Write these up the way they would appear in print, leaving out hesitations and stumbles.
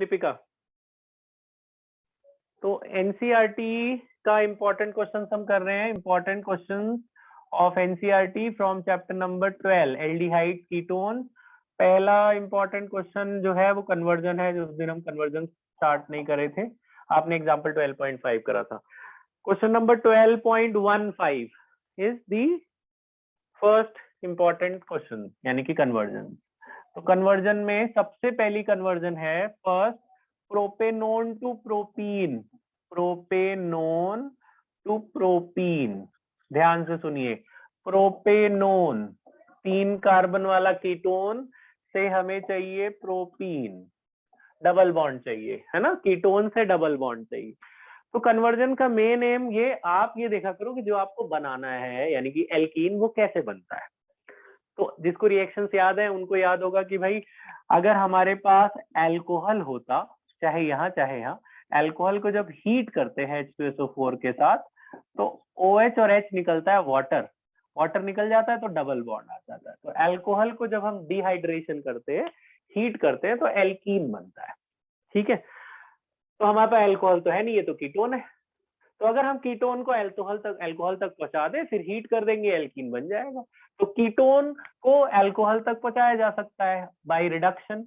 दीपिका। तो एनसीईआरटी का important question हम कर रहे हैं, important question of NCERT from chapter number 12 aldehyde ketone. पहला इंपॉर्टेंट क्वेश्चन जो है वो कन्वर्जन है, जो उस दिन हम कन्वर्जन स्टार्ट नहीं करे थे, आपने एग्जांपल 12.5 करा था। Question number 12.15 is the first important question, यानी कि कन्वर्जन। तो कन्वर्जन में सबसे पहली कन्वर्जन है first propanone to propene, propanone to propene. ध्यान से सुनिए, प्रोपेनोन 3 कार्बन वाला कीटोन से हमें चाहिए प्रोपीन, डबल बॉन्ड चाहिए, है ना, कीटोन से डबल बॉन्ड चाहिए। तो कन्वर्जन का मेन एम ये, आप ये देखा करो कि जो आपको बनाना है यानी कि एल्कीन, वो कैसे बनता है। तो जिसको रिएक्शंस याद है उनको याद होगा कि भाई अगर हमारे पास अल्कोहल होता, चाहे यहाँ चाहे यहाँ, अल्कोहल को जब हीट करते हैं H2SO4 के साथ तो OH और H निकलता है वाटर, वाटर निकल जाता है तो डबल बॉन्ड आ जाता है। तो अल्कोहल को जब हम डिहाइड्रेशन करते हैं, हीट करते हैं, तो एल्कीन बनता है। ठीक है, तो हमारे पास अल्कोहल तो है नहीं, ये तो कीटोन है। तो अगर हम कीटोन को अल्कोहल तक पहुंचा दें, फिर हीट कर देंगे, एल्कीन बन जाएगा। तो कीटोन को अल्कोहल तक पहुंचाया जा सकता है बाय रिडक्शन,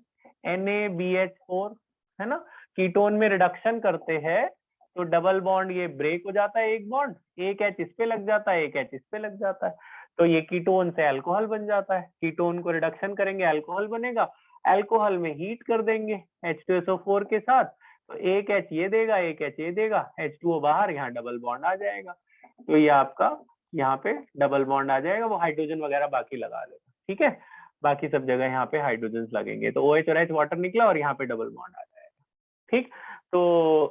NaBH4, है ना। कीटोन में रिडक्शन करते हैं तो डबल बॉन्ड ये ब्रेक हो जाता है, एक बॉन्ड, एक H इस पे लग जाता है, एक H इस पे लग जाता है, तो ये कीटोन से अल्कोहल बन जाता है। कीटोन को रिडक्शन करेंगे, अल्कोहल बनेगा, अल्कोहल में हीट कर देंगे H2SO4 के साथ, तो एक H ये देगा, एक H ये देगा, H2O बाहर, यहाँ डबल बॉन्ड आ जाएगा। तो ये आपका यहाँ पे डबल बॉन्ड आ जाएगा, वो हाइड्रोजन वगैरह बाकी लगा लेगा। ठीक है, बाकी सब जगह यहाँ पे हाइड्रोजन लगेंगे, तो OH और H वाटर निकला और यहाँ पे डबल बॉन्ड आ जाएगा। ठीक, तो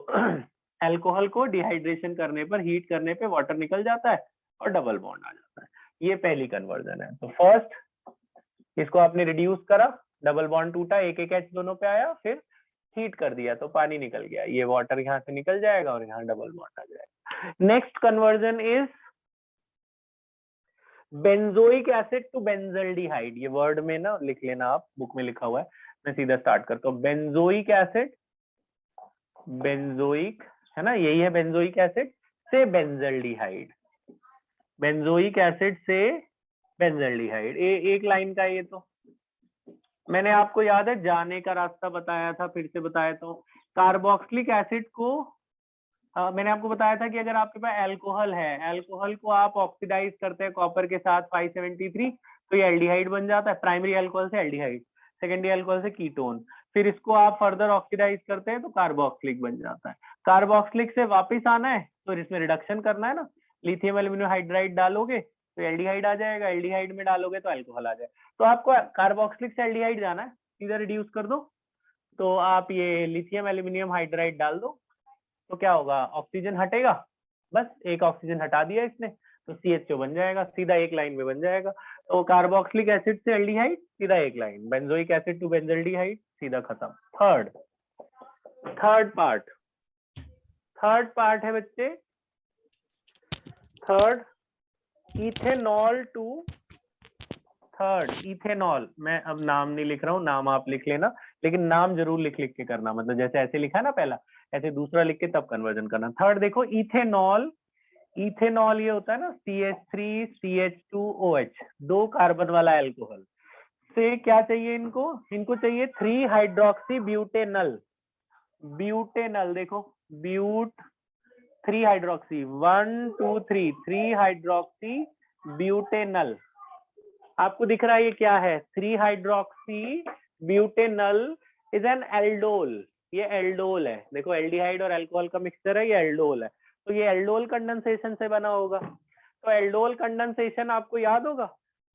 अल्कोहल को डिहाइड्रेशन करने पर, हीट करने पे वाटर निकल जाता है और डबल बॉन्ड आ जाता है। ये पहली कन्वर्जन है। तो फर्स्ट इसको आपने रिड्यूस करा, डबल बॉन्ड टूटा, एक एक H दोनों पे आया, फिर हीट कर दिया तो पानी निकल गया, ये वाटर यहाँ से निकल जाएगा और यहाँ डबल बॉन्ड आ जाएगा। Next conversion is benzoic acid to benzaldehyde. ये वर्ड में ना लिख लेना, आप बुक में लिखा हुआ है, मैं सीधा स्टार्ट करता हूँ। बेंजोइक एसिड, बेंजोइक है ना, यही है बेंजोइक एसिड से बेंजल्डिहाइड, बेंजोइक एसिड से बेंजल्डिहाइड। एक लाइन का, ये तो मैंने आपको याद है जाने का रास्ता बताया था, फिर से बताया तो कार्बोक्सिलिक एसिड को मैंने आपको बताया था कि अगर आपके पास अल्कोहल है, अल्कोहल को आप ऑक्सीडाइज करते हैं कॉपर के साथ 573, तो ये एल्डिहाइड बन जाता है। प्राइमरी अल्कोहल से एल्डिहाइड, सेकेंडरी अल्कोहल से कीटोन, फिर इसको आप फर्दर ऑक्सीडाइज करते हैं तो कार्बोक्सिलिक बन जाता है। कार्बोक्सिलिक से वापस आना है तो इसमें रिडक्शन करना है ना, लिथियम एल्यूमिनियम हाइड्राइड डालोगे तो एल्डिहाइड आ जाएगा, एल्डिहाइड में डालोगे तो अल्कोहल आ जाएगा। तो आपको कार्बोक्सिलिक से एल्डिहाइड जाना है, सीधा रिड्यूस कर दो, तो आप ये लिथियम एल्यूमिनियम हाइड्राइड डाल दो, तो क्या होगा, ऑक्सीजन हटेगा, बस एक ऑक्सीजन हटा दिया इसने, तो CHO बन जाएगा, सीधा एक लाइन में बन जाएगा। तो कार्बोक्सिलिक एसिड से एल्डिहाइड, सीधा एक line, benzoic acid to benzaldehyde, सीधा खत्म। थर्ड पार्ट है बच्चे, third ethanol to, third ethanol. मैं अब नाम नहीं लिख रहा हूँ, नाम आप लिख लेना, लेकिन नाम जरूर लिख लिख के करना, मतलब जैसे ऐसे लिखा है ना पहला, ऐसे दूसरा लिख के तब कन्वर्जन करना। थर्ड देखो, इथेनॉल, इथेनॉल ये होता है ना CH3CH2OH, 2 कार्बन वाला अल्कोहल से क्या चाहिए इनको, इनको चाहिए 3 हाइड्रोक्सी ब्यूटेनल, ब्यूटेनल देखो, ब्यूट 3 हाइड्रोक्सी, 1 2 3, 3 हाइड्रोक्सी ब्यूटेनल। आपको दिख रहा है ये क्या है, 3 hydroxy butanal is an aldol, ये एल्डोल है, देखो एल्डिहाइड और अल्कोहल का मिक्सचर है, ये एल्डोल है, तो ये एल्डोल कंडेंसेशन से बना होगा। तो एल्डोल कंडेंसेशन आपको याद होगा,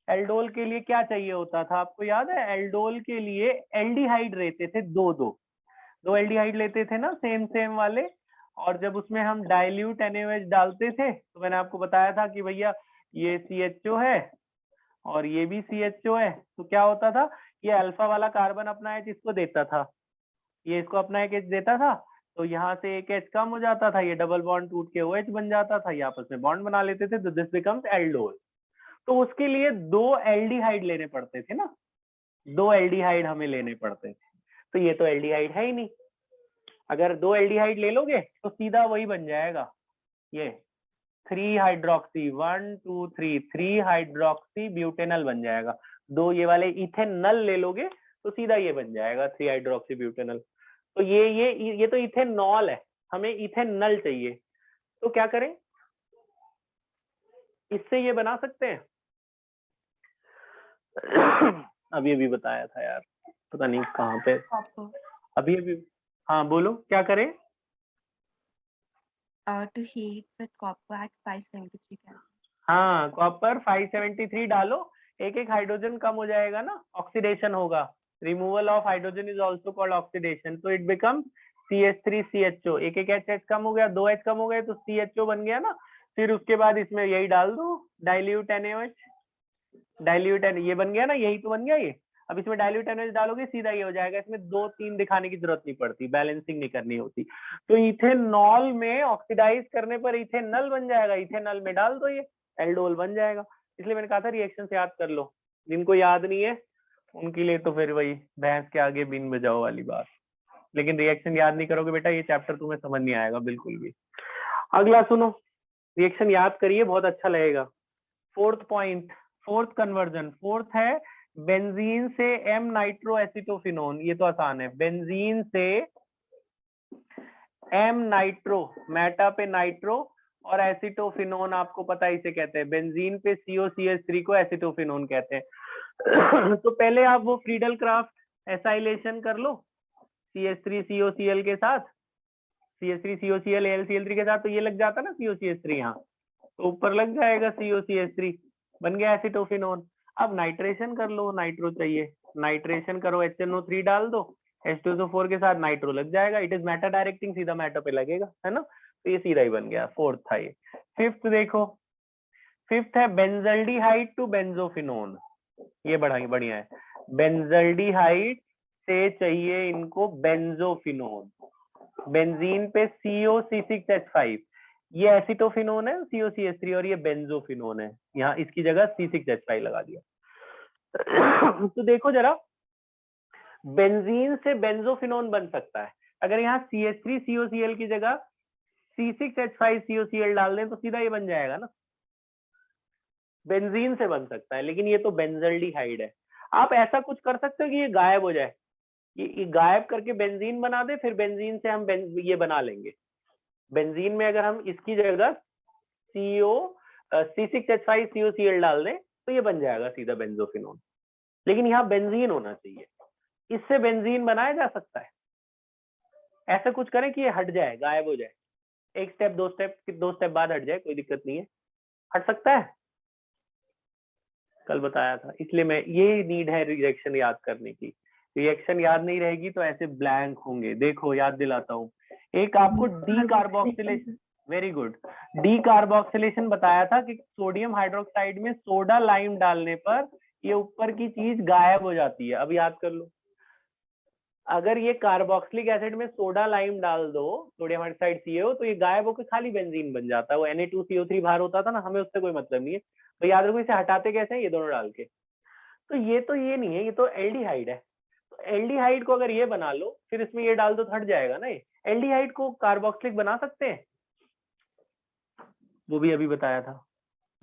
एल्डोल के लिए क्या चाहिए होता था, आपको याद है, एल्डोल के लिए एल्डिहाइड रहते थे दो एल्डिहाइड लेते थे ना, सेम वाले, और जब उसमें हम डाइल्यूट NaOH डालते थे तो मैंने आपको बताया था कि भैया ये CHO है और ये भी CHO है, तो क्या होता था, ये अल्फा वाला कार्बन अपना H इसको देता था, ये इसको अपना एक H देता था, तो यहाँ से एक H कम हो जाता था, ये डबल बॉन्ड टूट के OH बन जाता था, ये आपस में बॉन्ड बना लेते थे, तो दिस बिकम्स एल्डोल। तो उसके लिए 2 एल्डिहाइड लेने पड़ते थे ना, 2 एल्डिहाइड हमें लेने पड़ते थे, तो ये तो एल्डिहाइड है ही नहीं, अगर 2 एल्डिहाइड ले लोगे तो सीधा वही बन जाएगा, ये 3 हाइड्रोक्सी 1 2 3 3 हाइड्रोक्सी ब्यूटेनल बन जाएगा। 2 ये वाले इथेनल ले लोगे तो सीधा ये बन जाएगा 3 हाइड्रोक्सी ब्यूटेनल। तो ये तो इथेनॉल है, हमें इथेनल चाहिए, तो क्या करें, इससे ये बना सकते हैं। अभी अभी बताया था यार, पता नहीं कहाँ पे, अभी अभी, हाँ बोलो क्या करें। To heat with copper at 573 Kelvin. हाँ कॉपर 573 डालो, एक एक हाइड्रोजन कम हो जाएगा ना, ऑक्सीडेशन होगा, removal of hydrogen is also called oxidation, तो इट बिकम CH3CHO, एक एक H कम हो गया, 2 H कम हो गए तो CHO बन गया ना। फिर उसके बाद इसमें यही डाल दो, डाइल्यूट NaOH, डाइल्यूट ये बन गया ना, यही तो बन गया ये। अब इसमें डाइल्यूट NaOH डालोगे सीधा ये हो जाएगा, इसमें 2 3 दिखाने की जरूरत नहीं पड़ती, बैलेंसिंग नहीं करनी होती। तो इथेनॉल में ऑक्सीडाइज करने पर इथेनल बन जाएगा, इथेनल में डाल दो ये एल्डोल बन जाएगा। इसलिए मैंने कहा था रिएक्शन से याद कर लो, जिनको याद नहीं है उनके लिए तो फिर वही भैंस के आगे बीन बजाओ वाली बात। लेकिन रिएक्शन याद नहीं करोगे बेटा, ये चैप्टर तुम्हें समझ नहीं आएगा बिल्कुल भी। अगला सुनो, रिएक्शन याद करिए, बहुत अच्छा लगेगा। Fourth point, fourth conversion, fourth है बेंजीन से एम नाइट्रो एसिटोफिनोन, ये तो आसान है, बेंजीन से एम नाइट्रो, मेटा पे नाइट्रो और एसिटोफिनोन आपको पता है इसे कहते हैं, बेंजीन पे COCH3 को एसिटोफिनोन कहते हैं। तो पहले आप वो फ्रीडल क्राफ्ट एसाइलेशन कर लो CH3COCl के साथ, CH3COCl AlCl3 के साथ, तो ये लग जाता ना COCH3 यहाँ, तो ऊपर लग जाएगा COCH3, बन गया एसिटोफिनोन। अब नाइट्रेशन कर लो, नाइट्रो चाहिए, नाइट्रेशन करो, HNO3 डाल दो, H2SO4 के साथ नाइट्रो लग जाएगा, इट इज मेटा डायरेक्टिंग, सीधा मेटा पे लगेगा, है ना, तो ये सीधा ही बन गया, फोर्थ था ये। फिफ्थ देखो, फिफ्थ है बेंजल्डिहाइड टू बेंजोफिनोन, ये बढ़िया है, बेंजल्डिहाइड से चाहिए इनको बेंजोफिनोन, बेंजीन पे COC6H5, ये एसिटोफिनोन है COCH3 और ये बेंजोफिनोन है, यहाँ इसकी जगह C6H5 लगा दिया। तो देखो जरा, बेंजीन से बेंजोफिनोन बन सकता है, अगर यहाँ CH3COCl की जगह C6H5COCl डाल दें तो सीधा ये बन जाएगा ना, बेंजीन से बन सकता है, लेकिन ये तो बेंजल्डिहाइड है। आप ऐसा कुछ कर सकते हो कि ये गायब हो जाए, ये गायब करके बेंजीन बना दे, फिर बेंजीन से हम ये बना लेंगे, बेंजीन में अगर हम इसकी जगह C6H5COCl डाल दें तो ये बन जाएगा सीधा बेंजोफिनोन, लेकिन यहाँ बेंजीन होना चाहिए, इससे बेंजीन बनाया जा सकता है। ऐसा कुछ करें कि ये हट जाए, गायब हो जाए, एक स्टेप दो स्टेप बाद हट जाए, कोई दिक्कत नहीं है, हट सकता है, कल बताया था, इसलिए मैं ये नीड है रिएक्शन याद करने की, रिएक्शन याद नहीं रहेगी तो ऐसे ब्लैंक होंगे। देखो याद दिलाता हूँ, एक आपको D carboxylation, very good, D carboxylation बताया था कि सोडियम हाइड्रोक्साइड में सोडा लाइम डालने पर ये ऊपर की चीज गायब हो जाती है। अब याद कर लो, अगर ये कार्बोक्सिलिक एसिड में सोडा लाइम डाल दो, सोडियम हाइड्रोक्साइड CaO, तो ये गायब होकर खाली बेंजीन बन जाता है, वो Na2CO3 बाहर होता था ना, हमें उससे कोई मतलब नहीं है। तो याद रखो इसे हटाते कैसे हैं, ये दोनों डाल के, तो ये नहीं है, ये तो एल्डिहाइड है, तो एल्डिहाइड को अगर ये बना लो फिर इसमें ये डाल दो तो हट जाएगा ना, ये एल्डिहाइड को कार्बोक्सिलिक बना सकते हैं, वो भी अभी बताया था,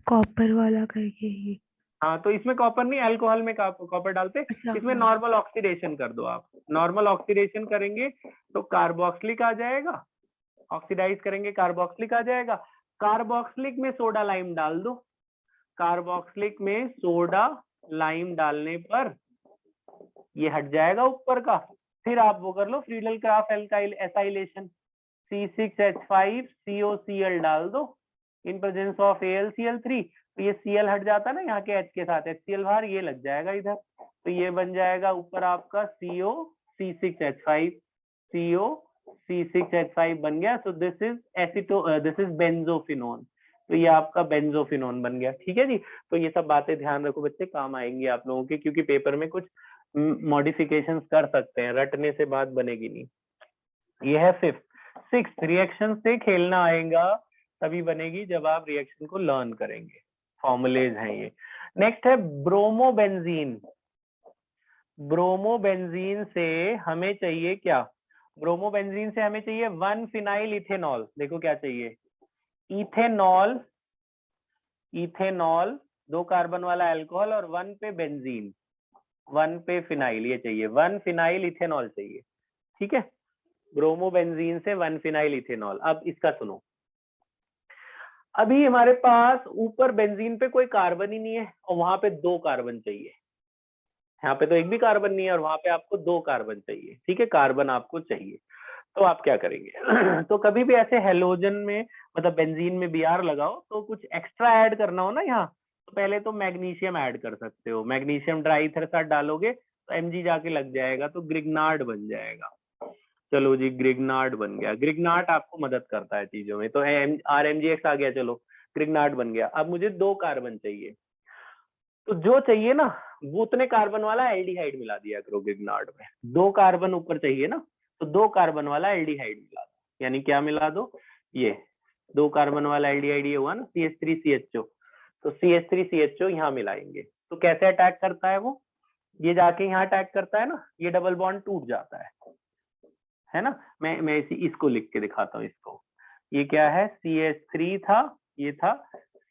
कॉपर वाला करके ही। हाँ तो इसमें कॉपर नहीं, अल्कोहल में कॉपर डालते, इसमें नॉर्मल ऑक्सीडेशन कर दो आप, नॉर्मल ऑक्सीडेशन करेंगे तो कार्बोक्सिलिक आ जाएगा, ऑक्सीडाइज करेंगे कार्बोक्सिलिक आ जाएगा, कार्बोक्सिलिक में सोडा लाइम डाल दो, कार्बोक्सिलिक में सोडा लाइम डालने पर ये हट जाएगा ऊपर का, फिर आप वो कर लो Friedel Crafts alkyl acylation, C6H5COCl डाल दो इन प्रेजेंस ऑफ AlCl3, तो ये Cl हट जाता है ना यहाँ के H के साथ, HCl बाहर, ये लग जाएगा इधर, तो ये बन जाएगा ऊपर आपका CO C6H5, CO C6H5 बन गया, सो दिस इज बेंजोफिनोन, तो ये आपका बेंजोफिनोन बन गया। ठीक है जी, तो ये सब बातें ध्यान रखो बच्चे, काम आएंगी आप लोगों के, क्योंकि पेपर में कुछ मॉडिफिकेशंस कर सकते हैं, रटने से बात बनेगी नहीं। ये है फिफ्थ। सिक्स्थ, रिएक्शन से खेलना आएगा तभी बनेगी जब आप रिएक्शन को लर्न करेंगे, फॉर्मुलेज हैं ये। नेक्स्ट है ब्रोमोबेंजीन, ब्रोमोबेंजीन से हमें चाहिए क्या, ब्रोमोबेंजीन से हमें चाहिए 1 फिनाइल इथेनॉल। देखो क्या चाहिए, इथेनॉल, इथेनॉल 2 कार्बन वाला अल्कोहल और 1 पे बेंजीन, 1 पे फिनाइल, ये चाहिए 1 फिनाइल इथेनॉल चाहिए। ठीक है, ब्रोमोबेंजीन से 1 फिनाइल इथेनॉल। अब इसका सुनो, अभी हमारे पास ऊपर बेंजीन पे कोई कार्बन ही नहीं है और वहां पे 2 कार्बन चाहिए। यहाँ पे तो एक भी कार्बन नहीं है और वहां पे आपको 2 कार्बन चाहिए। ठीक है, कार्बन आपको चाहिए, तो आप क्या करेंगे तो कभी भी ऐसे हेलोजन में, मतलब बेंजीन में Br लगाओ तो कुछ एक्स्ट्रा ऐड करना हो ना यहाँ, तो पहले तो मैग्नीशियम ऐड कर सकते हो। मैग्नीशियम डाइथरसाट डालोगे तो Mg जाके लग जाएगा, तो ग्रिग्नार्ड बन जाएगा। चलो जी, ग्रिग्नार्ड बन गया। ग्रिग्नार्ड आपको मदद करता है चीजों में, तो RMgX आ गया, चलो ग्रिग्नार्ड बन गया। अब मुझे 2 कार्बन चाहिए, तो जो चाहिए ना वो उतने कार्बन वाला एल्डिहाइड मिला दिया करो ग्रिग्नार्ड में। 2 कार्बन ऊपर चाहिए ना, तो 2 कार्बन वाला एल्डिहाइड मिला दो। यानी क्या मिला दो, ये 2 कार्बन वाला एल्डिहाइड ये हुआ ना CH3CHO, तो CH3CHO यहाँ मिलाएंगे। तो कैसे अटैक करता है वो, ये जाके यहाँ अटैक करता है ना, ये डबल बॉन्ड टूट जाता है ना। मैं इसको लिख के दिखाता हूँ इसको। ये क्या है, CH3 था, ये था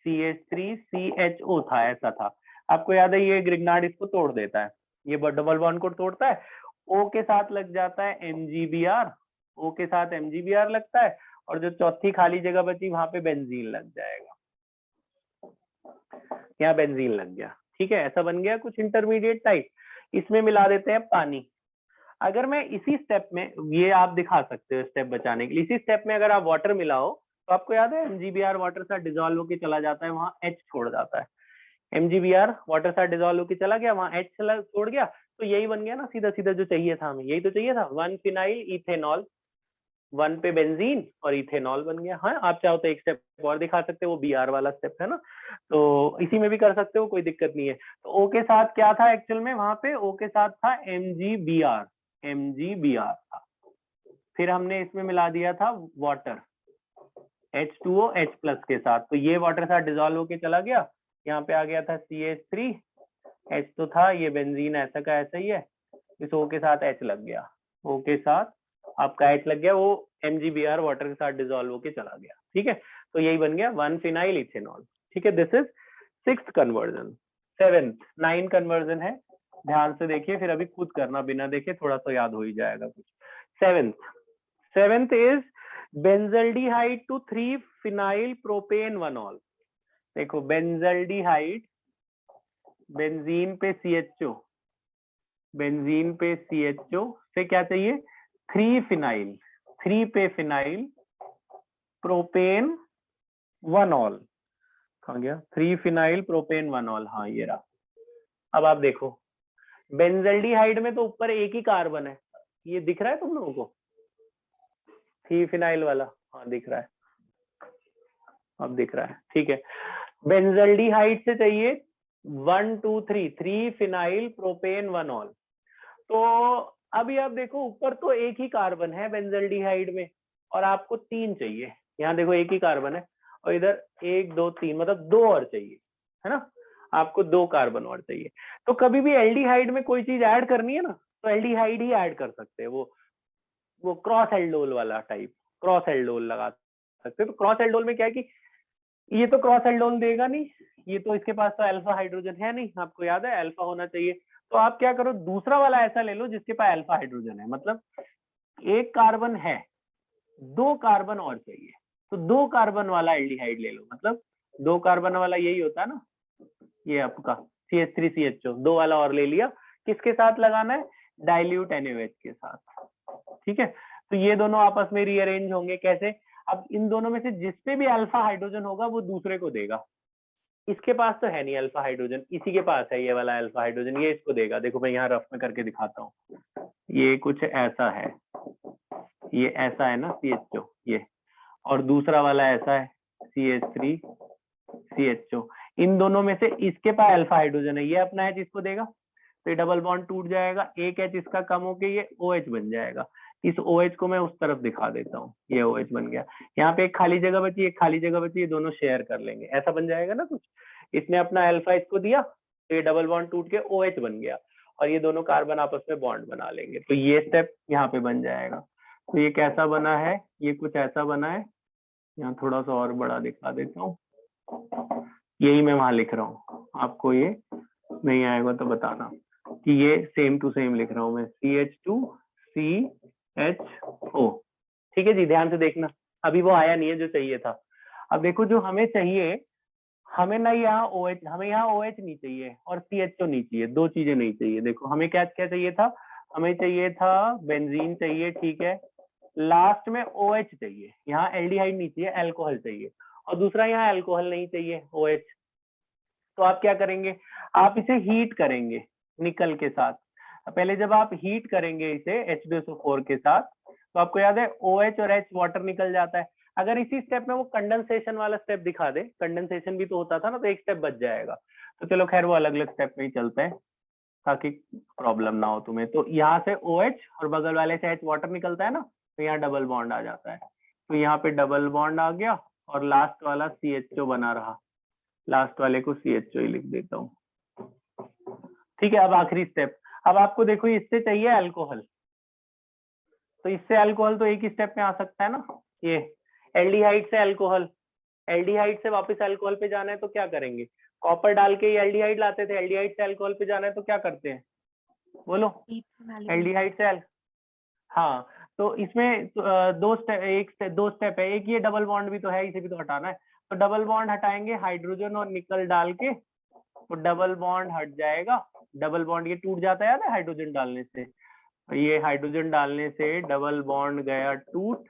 CH3CHO था, ऐसा था। आपको याद है ये ग्रिग्नार्ड इसको तोड़ देता है, ये डबल बॉन्ड को तोड़ता है, O के साथ लग जाता है MgBr, O के साथ MgBr लगता है, और जो चौथी खाली जगह बची वहां पे बेंजीन लग जाएगा। यहाँ बेंजीन लग गया। ठीक है, ऐसा बन गया कुछ इंटरमीडिएट टाइप। इसमें मिला देते हैं पानी। अगर मैं इसी स्टेप में, ये आप दिखा सकते हो स्टेप बचाने के लिए, इसी स्टेप में अगर आप वाटर मिलाओ तो आपको याद है MgBr वाटर साथ डिजोल्व होकर चला जाता है, वहां H छोड़ जाता है। MgBr वाटर साथ डिजोल्व होकर चला गया, वहां H छोड़ गया, तो यही बन गया ना सीधा सीधा जो चाहिए था हमें, यही तो चाहिए था, 1 फिनाइल इथेनॉल, 1 पे बेंजीन और इथेनॉल बन गया। हाँ, आप चाहो तो एक स्टेप और दिखा सकते हो, वो Br वाला स्टेप है ना, तो इसी में भी कर सकते हो, कोई दिक्कत नहीं है। तो O के साथ क्या था एक्चुअल में, वहां पे O के साथ था MgBr, MgBr था। फिर हमने इसमें मिला दिया था वाटर, H2O H प्लस के साथ, तो ये वाटर साथ डिजोल्व होके चला गया। यहाँ पे आ गया था CH3, H तो था, ये बेंजीन ऐसा का ऐसा ही है, इस O के साथ H लग गया, O के साथ आपका H लग गया, वो MgBr वाटर के साथ डिजोल्व होके चला गया। ठीक है, तो यही बन गया 1 फिनाइल इथेनॉल। ठीक है, this is 6th conversion. 7th 9 conversion है, ध्यान से देखिए, फिर अभी खुद करना, बिना देखे थोड़ा सा याद हो ही जाएगा कुछ। 7th is benzaldehyde to 3 phenyl propane 1-ऑल। देखो बेंजल्डिहाइड, बेंजीन पे CHO, बेंजीन पे CHO से क्या चाहिए, 3 फिनाइल, 3 पे फिनाइल प्रोपेन 1-ऑल। कहाँ गया, 3 फिनाइल प्रोपेन 1-ऑल, हाँ ये रहा। अब आप देखो बेंजल्डिहाइड में तो ऊपर एक ही कार्बन है, ये दिख रहा है तुम लोगों को, 3 फिनाइल वाला, हाँ दिख रहा है, अब दिख रहा है। ठीक है, बेंजल्डिहाइड से चाहिए 1 2 3, 3 फिनाइल प्रोपेन 1-ऑल। तो अभी आप देखो ऊपर तो एक ही कार्बन है बेंजल्डिहाइड में, और आपको 3 चाहिए। यहाँ देखो एक ही कार्बन है, और इधर 1 2 3, मतलब 2 और चाहिए, है ना, आपको 2 कार्बन और चाहिए। तो कभी भी एल्डिहाइड में कोई चीज ऐड करनी है ना, तो एल्डिहाइड ही ऐड कर सकते हैं, वो क्रॉस एल्डोल वाला टाइप, क्रॉस एल्डोल लगा सकते हैं। तो क्रॉस एल्डोल में क्या है कि ये तो क्रॉस एल्डोल देगा नहीं, ये तो इसके पास तो अल्फा हाइड्रोजन है नहीं, आपको याद है अल्फा होना चाहिए, तो आप क्या करो दूसरा वाला ऐसा ले लो जिसके पास अल्फा हाइड्रोजन है, मतलब एक कार्बन है, 2 कार्बन और चाहिए, तो 2 कार्बन वाला एल्डिहाइड ले लो, मतलब 2 कार्बन वाला यही होता है ना, ये आपका CH3CHO, 2 वाला और ले लिया, किसके साथ लगाना है, डाइल्यूट NaOH के साथ। ठीक है, तो ये दोनों आपस में रीअरेंज होंगे कैसे, अब इन दोनों में से जिसपे भी अल्फा हाइड्रोजन होगा वो दूसरे को देगा। इसके पास तो है नहीं अल्फा हाइड्रोजन, इसी के पास है ये वाला अल्फा हाइड्रोजन, ये इसको देगा। देखो मैं यहाँ रफ में करके दिखाता हूँ, ये कुछ ऐसा है, ये ऐसा है ना CHO ये, और दूसरा वाला ऐसा है CH3CHO। इन दोनों में से इसके पास अल्फा हाइड्रोजन है, ये अपना H इसको देगा, तो डबल बॉन्ड टूट जाएगा, एक H इसका कम होके ये OH बन जाएगा। इस OH को मैं उस तरफ दिखा देता हूँ, ये OH बन गया। यहाँ पे एक खाली जगह बची, एक खाली जगह बची, ये दोनों शेयर कर लेंगे, ऐसा बन जाएगा ना कुछ। इसने अपना अल्फा इसको दिया, तो ये डबल बॉन्ड टूट के OH बन गया, और ये दोनों कार्बन आपस में बॉन्ड बना लेंगे, तो ये स्टेप यहाँ पे बन जाएगा। तो ये कैसा बना है, ये कुछ ऐसा बना है। यहाँ थोड़ा सा और बड़ा दिखा देता हूँ, यही मैं वहां लिख रहा हूँ, आपको ये नहीं आएगा तो बताना कि ये सेम टू सेम लिख रहा हूँ मैं, CH2CHO। ठीक है जी, ध्यान से देखना, अभी वो आया नहीं है जो चाहिए था। अब देखो जो हमें चाहिए, हमें ना यहाँ OH, हमें यहाँ OH नहीं चाहिए और CHO नहीं चाहिए, दो चीजें नहीं चाहिए। देखो हमें क्या क्या चाहिए था, हमें चाहिए था बेंजीन चाहिए, ठीक है, लास्ट में OH चाहिए, यहाँ एल्डिहाइड नहीं चाहिए, अल्कोहल चाहिए, और दूसरा यहाँ अल्कोहल नहीं चाहिए, OH। तो आप क्या करेंगे, आप इसे हीट करेंगे निकल के साथ। पहले जब आप हीट करेंगे इसे H2SO4 के साथ, तो आपको याद है OH और H वाटर निकल जाता है। अगर इसी स्टेप में वो कंडेंसेशन वाला स्टेप दिखा दे, कंडेंसेशन भी तो होता था ना, तो एक स्टेप बच जाएगा। तो चलो खैर वो अलग अलग स्टेप में ही चलते हैं ताकि प्रॉब्लम ना हो तुम्हें। तो यहाँ से OH और बगल वाले से H वाटर निकलता है ना, तो यहाँ डबल बॉन्ड आ जाता है। तो यहाँ पे डबल बॉन्ड आ गया और लास्ट वाला CHO बना रहा, लास्ट वाले को CHO ही लिख देता हूँ। ठीक है, अब आखिरी स्टेप, अब आपको देखो इससे चाहिए अल्कोहल, तो इससे अल्कोहल तो एक ही स्टेप में आ सकता है ना, ये एल्डिहाइड से अल्कोहल, एल्डिहाइड से वापस अल्कोहल पे जाना है तो क्या करेंगे, कॉपर डाल के ये एल्डिहाइड लाते थे, एल्डिहाइड से अल्कोहल पे जाना है तो क्या करते हैं, बोलो, एल्डिहाइड से हाँ। तो इसमें दो स्टेप, दो स्टेप है, एक ये डबल बॉन्ड भी तो है, इसे भी तो हटाना है। तो डबल बॉन्ड हटाएंगे हाइड्रोजन और निकल डाल के, तो डबल बॉन्ड हट जाएगा, डबल बॉन्ड ये टूट जाता है याद है हाइड्रोजन डालने से, ये हाइड्रोजन डालने से डबल बॉन्ड गया टूट,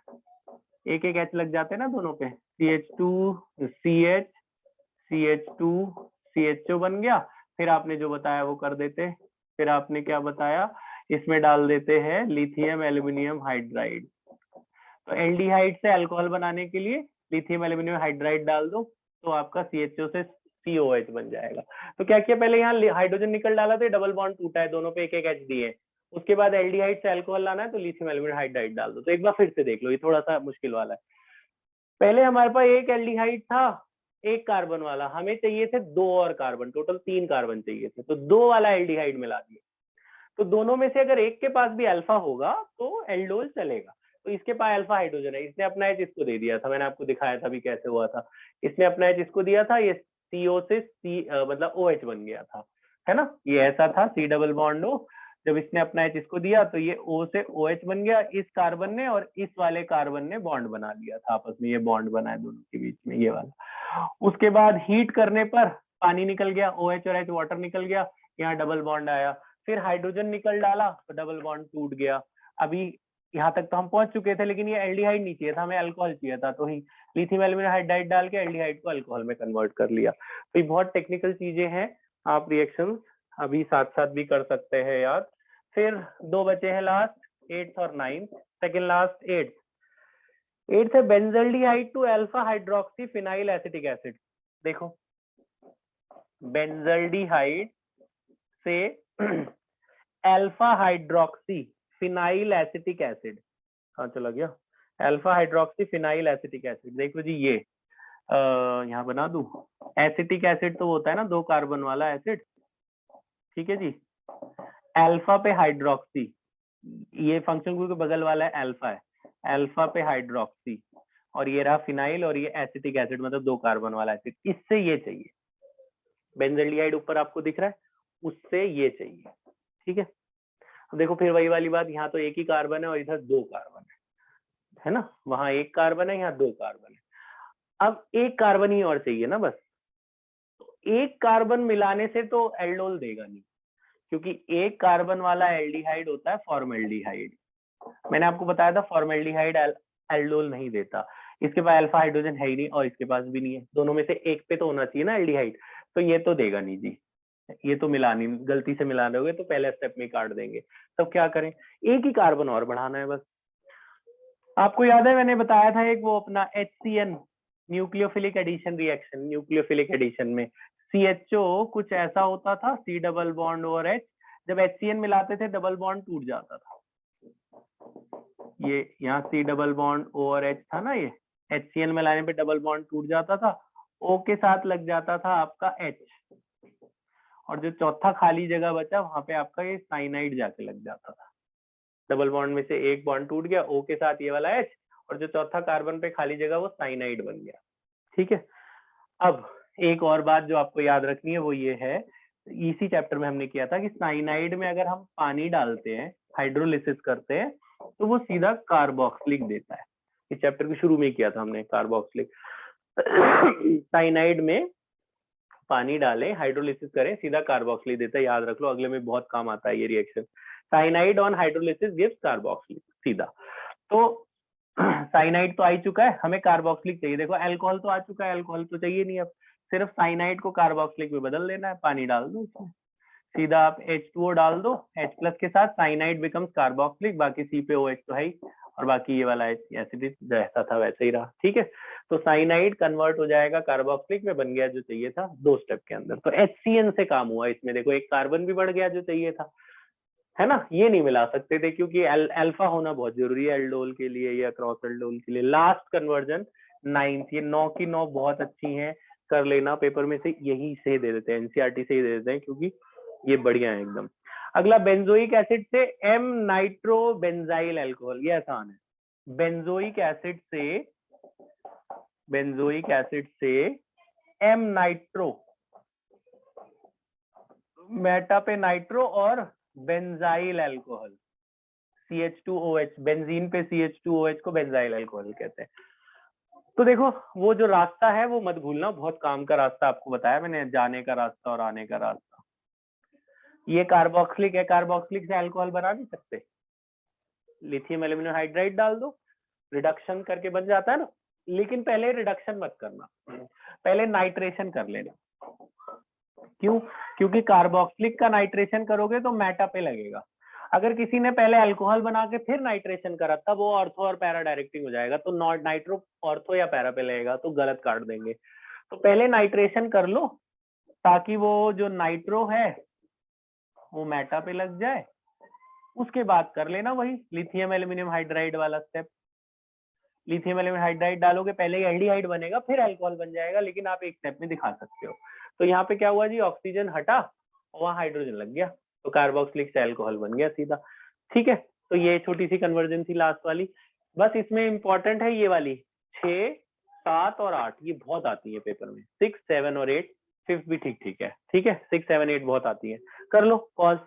एक एक H लग जाते हैं ना दोनों पे, CH2 CH CH2 CHO बन गया। फिर आपने जो बताया वो कर देते, फिर आपने क्या बताया, इसमें डाल देते हैं लिथियम एल्यूमिनियम हाइड्राइड। तो एल्डिहाइड से अल्कोहल बनाने के लिए लिथियम एल्यूमिनियम हाइड्राइड डाल दो, तो आपका CHO से COH बन जाएगा। तो क्या किया, पहले यहाँ हाइड्रोजन निकल डाला था, डबल बॉन्ड टूटा है, दोनों पे एक एक H दिए, उसके बाद एल्डिहाइड से अल्कोहल लाना है तो लिथियम एल्यूमिनियम हाइड्राइड डाल दो। तो एक बार फिर से देख लो, ये थोड़ा सा मुश्किल वाला है। पहले हमारे पास एक एल्डिहाइड था, एक कार्बन वाला, हमें चाहिए थे दो और कार्बन, टोटल 3 कार्बन चाहिए थे, तो दो वाला एल्डिहाइड मिला दिया। तो दोनों में से अगर एक के पास भी अल्फा होगा तो एल्डोल चलेगा। तो इसके पास अल्फा हाइड्रोजन है, इसने अपना H इसको दे दिया था, मैंने आपको दिखाया था भी कैसे हुआ था, इसने अपना H इसको दिया था, ये CO से मतलब OH बन गया था, है ना, ये ऐसा था C डबल बॉन्ड O, जब इसने अपना H इसको दिया तो ये O से OH बन गया इस कार्बन ने, और इस वाले कार्बन ने बॉन्ड बना लिया था आपस में, ये बॉन्ड बना है दोनों के बीच में, ये वाला। उसके बाद हीट करने पर पानी निकल गया, OH और H वाटर निकल गया, यहाँ डबल बॉन्ड आया, फिर हाइड्रोजन निकल डाला तो डबल बॉन्ड टूट गया। अभी यहाँ तक तो हम पहुंच चुके थे, लेकिन ये एल्डिहाइड नहीं चाहिए था, हमें अल्कोहल चाहिए था, तो ही लिथियम एल्यूमिनियम हाइड्राइड डाल के एल्डिहाइड को अल्कोहल में कन्वर्ट कर लिया। तो ये बहुत टेक्निकल चीजें हैं, आप रिएक्शन अभी साथ साथ भी कर सकते हैं यार। फिर दो बचे हैं लास्ट, 8th और 9th, सेकेंड लास्ट 8th है benzaldehyde to alpha hydroxy phenyl acetic acid. देखो बेंजल्डिहाइड से alpha hydroxy phenyl acetic acid, कहाँ चला गया, alpha hydroxy phenyl acetic acid, देखो जी ये यहाँ बना दूं, एसिटिक एसिड तो होता है ना दो कार्बन वाला एसिड, ठीक है जी, अल्फा पे हाइड्रोक्सी, ये फंक्शन ग्रुप के बगल वाला है अल्फा है, अल्फा पे हाइड्रोक्सी, और ये रहा फिनाइल, और ये एसिटिक एसिड मतलब दो कार्बन वाला एसिड, इससे ये चाहिए, बेंजल्डिहाइड ऊपर आपको दिख रहा है, उससे ये चाहिए, ठीक है। देखो फिर वही वाली बात, यहाँ तो एक ही कार्बन है और इधर दो कार्बन है ना, वहां एक कार्बन है, यहाँ दो कार्बन है, अब एक कार्बन ही और चाहिए ना बस, तो एक कार्बन मिलाने से तो एल्डोल देगा नहीं, क्योंकि एक कार्बन वाला एल्डिहाइड होता है फॉर्मेल्डिहाइड, मैंने आपको बताया था फॉर्मेल्डिहाइड एल्डोल नहीं देता, इसके पास अल्फा हाइड्रोजन है ही नहीं और इसके पास भी नहीं है, दोनों में से एक पे तो होना चाहिए ना एल्डिहाइड, तो ये तो देगा नहीं जी, ये तो मिलानी, गलती से मिला रहे होगे तो पहले स्टेप में काट देंगे, तब क्या करें, एक ही कार्बन और बढ़ाना है बस। आपको याद है मैंने बताया था एक वो अपना HCN nucleophilic addition reaction, nucleophilic addition में CHO कुछ ऐसा होता था, C डबल बॉन्ड और H, जब HCN मिलाते थे डबल बॉन्ड टूट जाता था, ये यहाँ C डबल बॉन्ड O और H था ना, ये HCN मिलाने पे डबल बॉन्ड टूट जाता था, O के साथ लग जाता था आपका H, और जो चौथा खाली जगह बचा वहां पे आपका ये साइनाइड जाके लग जाता था, डबल बॉन्ड में से एक बॉन्ड टूट गया, O के साथ ये वाला H, और जो चौथा कार्बन पे खाली जगह वो साइनाइड बन गया। ठीक है, अब एक और बात जो आपको याद रखनी है वो ये है, इसी चैप्टर में हमने किया था कि साइनाइड में अगर हम पानी डालते हैं, हाइड्रोलिसिस करते हैं, तो वो सीधा कार्बोक्सिलिक देता है। इस चैप्टर के शुरू में ही किया था हमने कार्बोक्सिलिक। साइनाइड में पानी डालें, हाइड्रोलिसिस करें, सीधा कार्बोक्सिलिक देता है, याद रख लो, अगले में बहुत काम आता है ये reaction. Cyanide on hydrolysis gives carboxylic सीधा। तो साइनाइड तो आ ही चुका है, हमें कार्बोक्सिलिक चाहिए। देखो अल्कोहल तो आ चुका है, अल्कोहल तो चाहिए नहीं, अब सिर्फ साइनाइड को कार्बोक्सिलिक में बदल देना है, पानी डाल दो उसमें, सीधा आप H2O डाल दो, H+ के साथ साइनाइड बिकम्स कार्बोक्सिलिक, बाकी C पे OH तो है ही, और बाकी ये वाला एसिडिक जैसा था वैसे ही रहा। ठीक है, तो साइनाइड कन्वर्ट हो जाएगा कार्बोक्सिलिक में, बन गया जो चाहिए था 2 स्टेप के अंदर। तो HCN से काम हुआ इसमें, देखो एक कार्बन भी बढ़ गया जो चाहिए था, है ना। ये नहीं मिला सकते थे क्योंकि अल्फा होना बहुत जरूरी है एल्डोल के लिए या क्रॉस एल्डोल के लिए। लास्ट कन्वर्जन 9th, ये 9 की 9 बहुत अच्छी है, कर लेना, पेपर में से यही से दे देते हैं, एनसीईआरटी से ही दे देते हैं, क्योंकि ये बढ़िया है एकदम। अगला बेंजोइक एसिड से एम नाइट्रो बेंजाइल अल्कोहल, ये आसान है। बेंजोइक एसिड से एम नाइट्रो, मेटा पे नाइट्रो और बेंजाइल अल्कोहल, CH2OH, बेंजीन पे CH2OH को बेंजाइल अल्कोहल कहते हैं। तो देखो वो जो रास्ता है वो मत भूलना, बहुत काम का रास्ता आपको बताया मैंने, जाने का रास्ता और आने का रास्ता। ये कार्बोक्सिलिक है, कार्बोक्सिलिक से अल्कोहल बना नहीं सकते, लिथियम एल्यूमिनियम हाइड्राइड डाल दो, रिडक्शन करके बन जाता है ना। लेकिन पहले रिडक्शन मत करना, पहले नाइट्रेशन कर लेना। क्यों? क्योंकि कार्बोक्सिलिक का नाइट्रेशन करोगे तो मेटा पे लगेगा। अगर किसी ने पहले अल्कोहल बना के फिर नाइट्रेशन करा तब वो ऑर्थो और पैरा डायरेक्टिंग हो जाएगा, तो नॉट नाइट्रो ऑर्थो या पैरा पे लगेगा, तो गलत काट देंगे। तो पहले नाइट्रेशन कर लो ताकि वो जो नाइट्रो है वो मेटा पे लग जाए, उसके बाद कर लेना वही लिथियम एल्यूमिनियम हाइड्राइड वाला स्टेप। लिथियम एल्यूमिनियम हाइड्राइड डालोगे, पहले एल्डिहाइड बनेगा फिर अल्कोहल बन जाएगा, लेकिन आप एक स्टेप में दिखा सकते हो। तो यहाँ पे क्या हुआ जी, ऑक्सीजन हटा और वहां हाइड्रोजन लग गया, तो कार्बोक्सिलिक से अल्कोहल बन गया सीधा। ठीक है, तो ये छोटी सी कन्वर्जन थी लास्ट वाली। बस इसमें इंपॉर्टेंट है ये वाली 6, 7 और 8, ये बहुत आती है पेपर में। 6, 7 और 8, 5th भी ठीक ठीक है। ठीक है, 6, 7, 8 बहुत आती है, कर लो पॉज।